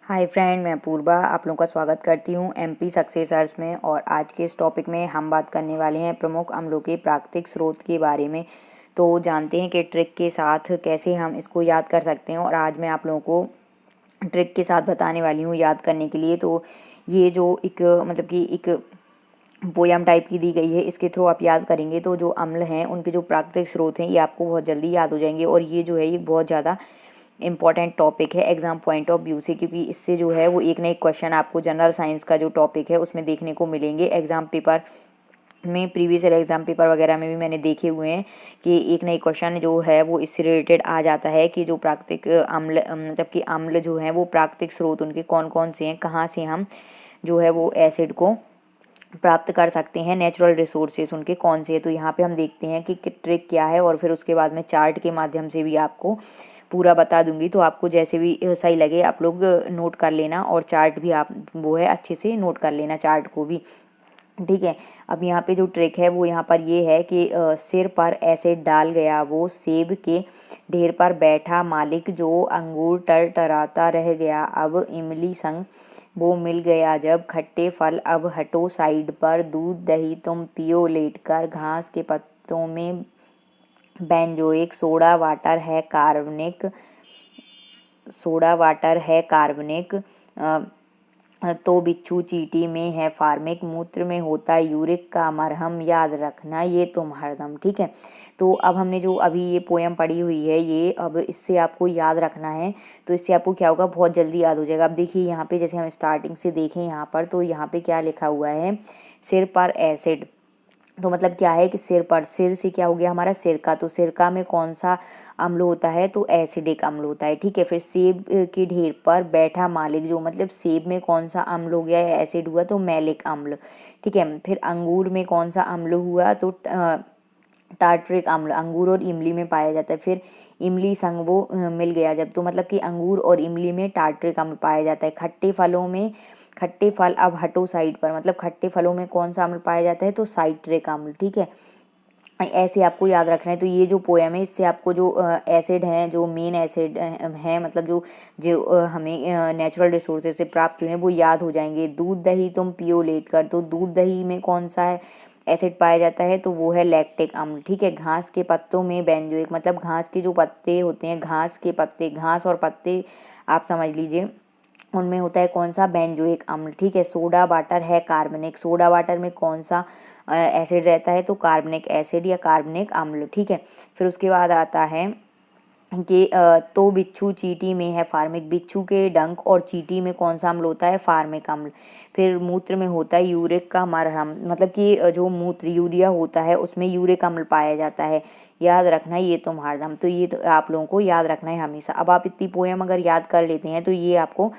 Hi friend, मैं पूर्वा आप लोगों का स्वागत करती हूँ एमपी सक्सेसर्स में। और आज के इस टॉपिक में हम बात करने वाले हैं प्रमुख अम्लों के प्राकृतिक स्रोत के बारे में। तो जानते हैं कि ट्रिक के साथ कैसे हम इसको याद कर सकते हैं। और आज मैं आप लोगों को ट्रिक के साथ बताने वाली हूँ याद करने के लिए। तो ये जो एक मतलब कि एक पोयम टाइप की दी गई है, इसके थ्रू आप याद करेंगे तो जो अम्ल हैं उनके जो प्राकृतिक स्रोत हैं ये आपको बहुत जल्दी याद हो जाएंगे। और ये जो है ये बहुत ज़्यादा इम्पॉर्टेंट टॉपिक है एग्जाम पॉइंट ऑफ व्यू से, क्योंकि इससे जो है वो एक ना एक क्वेश्चन आपको जनरल साइंस का जो टॉपिक है उसमें देखने को मिलेंगे एग्जाम पेपर में। प्रीवियस ईयर एग्जाम पेपर वगैरह में भी मैंने देखे हुए हैं कि एक ना एक क्वेश्चन जो है वो इससे रिलेटेड आ जाता है कि जो प्राकृतिक अम्ल मतलब कि अम्ल जो है वो प्राकृतिक स्रोत उनके कौन कौन से हैं, कहाँ से हम जो है वो एसिड को प्राप्त कर सकते हैं, नेचुरल रिसोर्सेज उनके कौन से है। तो यहाँ पे हम देखते हैं कि ट्रिक क्या है और फिर उसके बाद में चार्ट के माध्यम से भी आपको पूरा बता दूंगी। तो आपको जैसे भी सही लगे आप लोग नोट कर लेना, और चार्ट भी आप वो है अच्छे से नोट कर लेना चार्ट को भी, ठीक है। अब यहाँ पे जो ट्रिक है वो यहाँ पर ये है कि सिर पर एसिड डाल गया वो सेब के ढेर पर बैठा मालिक, जो अंगूर टरटराता रह गया अब इमली संग वो मिल गया जब, खट्टे फल अब हटो साइड पर, दूध दही तुम पियो लेटकर, घास के पत्तों में बेंजोइक, सोडा वाटर है कार्बनिक तो बिच्छू चींटी में है फार्मिक, मूत्र में होता यूरिक का मरहम, याद रखना ये तुम हरदम, ठीक है। तो अब हमने जो अभी ये पोयम पढ़ी हुई है ये अब इससे आपको याद रखना है। तो इससे आपको क्या होगा, बहुत जल्दी याद हो जाएगा। अब देखिए यहाँ पे जैसे हम स्टार्टिंग से देखें यहाँ पर, तो यहाँ पे क्या लिखा हुआ है, सिर पर एसिड। तो मतलब क्या है कि सिर पर, सिर से क्या हो गया हमारा सिरका, तो सिरका में कौन सा अम्ल होता है, तो एसिडिक अम्ल होता है, ठीक है। फिर सेब के ढेर पर बैठा मालिक, जो मतलब सेब में कौन सा अम्ल हो गया है, एसिड हुआ तो मैलिक अम्ल, ठीक है। फिर अंगूर में कौन सा अम्ल हुआ, तो टार्ट्रिक अम्ल अंगूर और इमली में पाया जाता है। फिर इमली संग वो मिल गया जब, तो मतलब कि अंगूर और इमली में टार्ट्रिक अम्ल पाया जाता है। खट्टे फलों में, खट्टे फल अब हटो साइड पर, मतलब खट्टे फलों में कौन सा अम्ल पाया जाता है, तो साइट्रिक अम्ल, ठीक है। ऐसे आपको याद रखना है। तो ये जो पोयम है इससे आपको जो एसिड हैं, जो मेन एसिड हैं, मतलब जो जो हमें नेचुरल रिसोर्सेज से प्राप्त हुए हैं वो याद हो जाएंगे। दूध दही तुम पियो लेट कर, तो दूध दही में कौन सा है एसिड पाया जाता है, तो वो है लैक्टिक अम्ल, ठीक है। घास के पत्तों में बेंजोइक, मतलब घास के जो पत्ते होते हैं, घास के पत्ते, घास और पत्ते आप समझ लीजिए, उनमें होता है कौन सा, बेंजोइक अम्ल, ठीक है। सोडा वाटर है कार्बनिक, सोडा वाटर में कौन सा एसिड रहता है, तो कार्बनिक एसिड या कार्बनिक अम्ल, ठीक है। फिर उसके बाद आता है कि तो बिच्छू चींटी में है फार्मिक, बिच्छू के डंक और चींटी में कौन सा अम्ल होता है, फार्मिक अम्ल। फिर मूत्र में होता है यूरिक का मरहम, मतलब कि जो मूत्र यूरिया होता है उसमें यूरिक अम्ल पाया जाता है, याद रखना ये तुम हरदम। तो ये तो आप लोगों को याद रखना है हमेशा। अब आप इतनी पोएम अगर याद कर लेते हैं तो ये आपको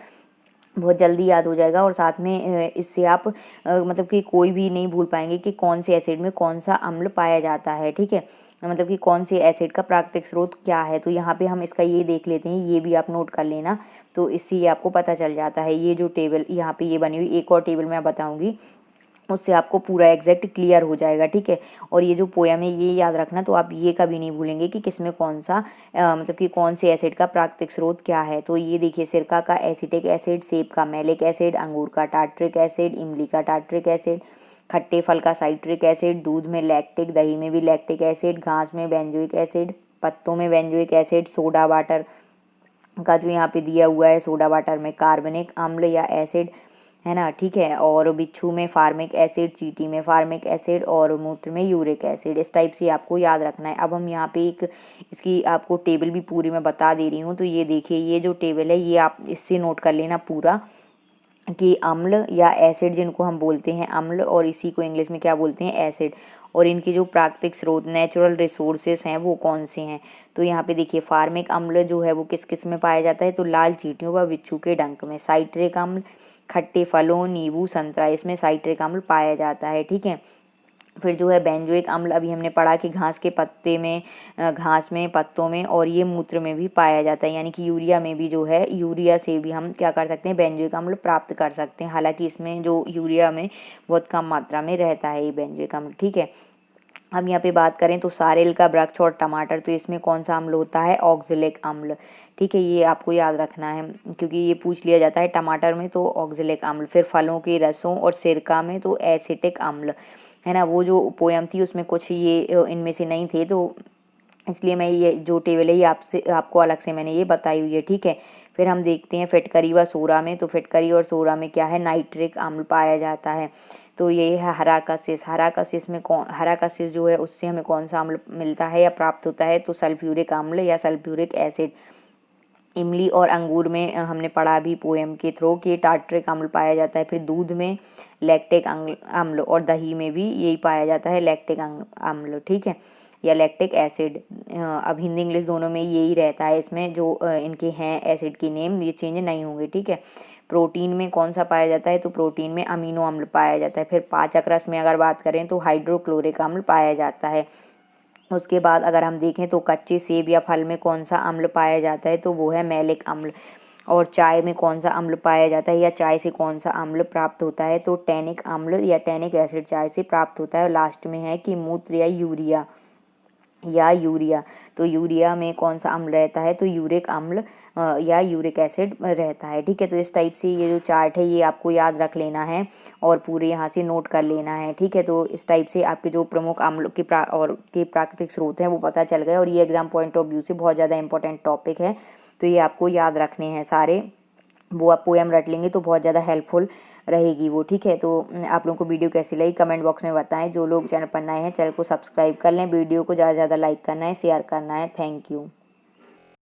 बहुत जल्दी याद हो जाएगा। और साथ में इससे आप मतलब कि कोई भी नहीं भूल पाएंगे कि कौन से एसिड में कौन सा अम्ल पाया जाता है, ठीक है। मतलब कि कौन से एसिड का प्राकृतिक स्रोत क्या है। तो यहाँ पे हम इसका ये देख लेते हैं, ये भी आप नोट कर लेना, तो इससे ये आपको पता चल जाता है। ये जो टेबल यहाँ पे ये बनी हुई, एक और टेबल मैं बताऊंगी, उससे आपको पूरा एग्जैक्ट क्लियर हो जाएगा, ठीक है। और ये जो पोयम है ये याद रखना, तो आप ये कभी नहीं भूलेंगे कि किसमें कौन सा मतलब कि कौन से एसिड का प्राकृतिक स्रोत क्या है। तो ये देखिए, सिरका का एसिटिक एसिड, सेब का मैलिक एसिड, अंगूर का टार्ट्रिक एसिड, इमली का टार्ट्रिक एसिड, खट्टे फल का साइट्रिक एसिड, दूध में लैक्टिक, दही में भी लैक्टिक एसिड, घास में बेंजोइक एसिड, पत्तों में बेंजोइक एसिड, सोडा वाटर का जो यहाँ पे दिया हुआ है, सोडा वाटर में कार्बनिक अम्ल या एसिड है ना, ठीक है। और बिच्छू में फार्मिक एसिड, चींटी में फार्मिक एसिड, और मूत्र में यूरिक एसिड, इस टाइप से आपको याद रखना है। अब हम यहाँ पे एक इसकी आपको टेबल भी पूरी मैं बता दे रही हूँ। तो ये देखिए, ये जो टेबल है ये आप इससे नोट कर लेना पूरा, कि अम्ल या एसिड जिनको हम बोलते हैं अम्ल, और इसी को इंग्लिश में क्या बोलते हैं, एसिड, और इनके जो प्राकृतिक स्रोत नेचुरल रिसोर्सेस हैं वो कौन से हैं। तो यहाँ पे देखिए, फार्मिक अम्ल जो है वो किस किस में पाया जाता है, तो लाल चींटियों व बिच्छू के डंक में। साइट्रिक अम्ल खट्टे फलों, नींबू, संतरा, इसमें साइट्रिक अम्ल पाया जाता है, ठीक है। फिर जो है बेंजोइक अम्ल, अभी हमने पढ़ा कि घास के पत्ते में, घास में, पत्तों में, और ये मूत्र में भी पाया जाता है, यानी कि यूरिया में भी जो है, यूरिया से भी हम क्या कर सकते हैं, बेंजोइक अम्ल प्राप्त कर सकते हैं। हालांकि इसमें जो यूरिया में बहुत कम मात्रा में रहता है ये बेंजोइक अम्ल, ठीक है। हम यहाँ पे बात करें तो सारेल का वृक्ष और टमाटर, तो इसमें कौन सा अम्ल होता है, ऑक्जेलिक अम्ल, ठीक है, ये आपको याद रखना है क्योंकि ये पूछ लिया जाता है। टमाटर में तो ऑक्जेलिक अम्ल, फिर फलों के रसों और सिरका में तो एसिटिक अम्ल, है ना। वो जो पोयम थी उसमें कुछ ये इनमें से नहीं थे, तो इसलिए मैं ये जो टेबल है ये आपको अलग से मैंने ये बताई हुई है, ठीक है। फिर हम देखते हैं फिटकरी व सोडा में, तो फिटकरी और सोडा में क्या है, नाइट्रिक अम्ल पाया जाता है। तो ये है हराकसिस। हराकसिस में हराकसिस जो है उससे हमें कौन सा अम्ल मिलता है या प्राप्त होता है, तो सल्फ्यूरिक अम्ल या सल्फ्यूरिक एसिड। इमली और अंगूर में हमने पढ़ा भी पोएम के थ्रू कि टार्ट्रिक अम्ल पाया जाता है। फिर दूध में लैक्टिक अम्ल और दही में भी यही पाया जाता है लैक्टिक अम्ल, ठीक है, या लैक्टिक एसिड। अब हिंदी इंग्लिश दोनों में यही रहता है, इसमें जो इनके हैं एसिड की नेम ये चेंज नहीं होंगे, ठीक है। प्रोटीन में कौन सा पाया जाता है, तो प्रोटीन में अमीनो अम्ल पाया जाता है। फिर पाचक रस में अगर बात करें तो हाइड्रोक्लोरिक अम्ल पाया जाता है। उसके बाद अगर हम देखें तो कच्चे सेब या फल में कौन सा अम्ल पाया जाता है, तो वो है मैलिक अम्ल। और चाय में कौन सा अम्ल पाया जाता है या चाय से कौन सा अम्ल प्राप्त होता है, तो टैनिक अम्ल या टैनिक एसिड चाय से प्राप्त होता है। और लास्ट में है कि मूत्र या यूरिया, तो यूरिया में कौन सा अम्ल रहता है, तो यूरिक अम्ल या यूरिक एसिड रहता है, ठीक है। तो इस टाइप से ये जो चार्ट है ये आपको याद रख लेना है और पूरे यहाँ से नोट कर लेना है, ठीक है। तो इस टाइप से आपके जो प्रमुख अम्ल के प्राकृतिक स्रोत हैं वो पता चल गए, और ये एग्जाम पॉइंट ऑफ व्यू से बहुत ज़्यादा इंपॉर्टेंट टॉपिक है, तो ये आपको याद रखने हैं सारे। वो आप पोएम रट लेंगे तो बहुत ज़्यादा हेल्पफुल रहेगी वो, ठीक है। तो आप लोगों को वीडियो कैसी लगी कमेंट बॉक्स में बताएं। जो लोग चैनल पर नए हैं चैनल को सब्सक्राइब कर लें, वीडियो को ज़्यादा से ज़्यादा लाइक करना है, शेयर करना है। Thank you.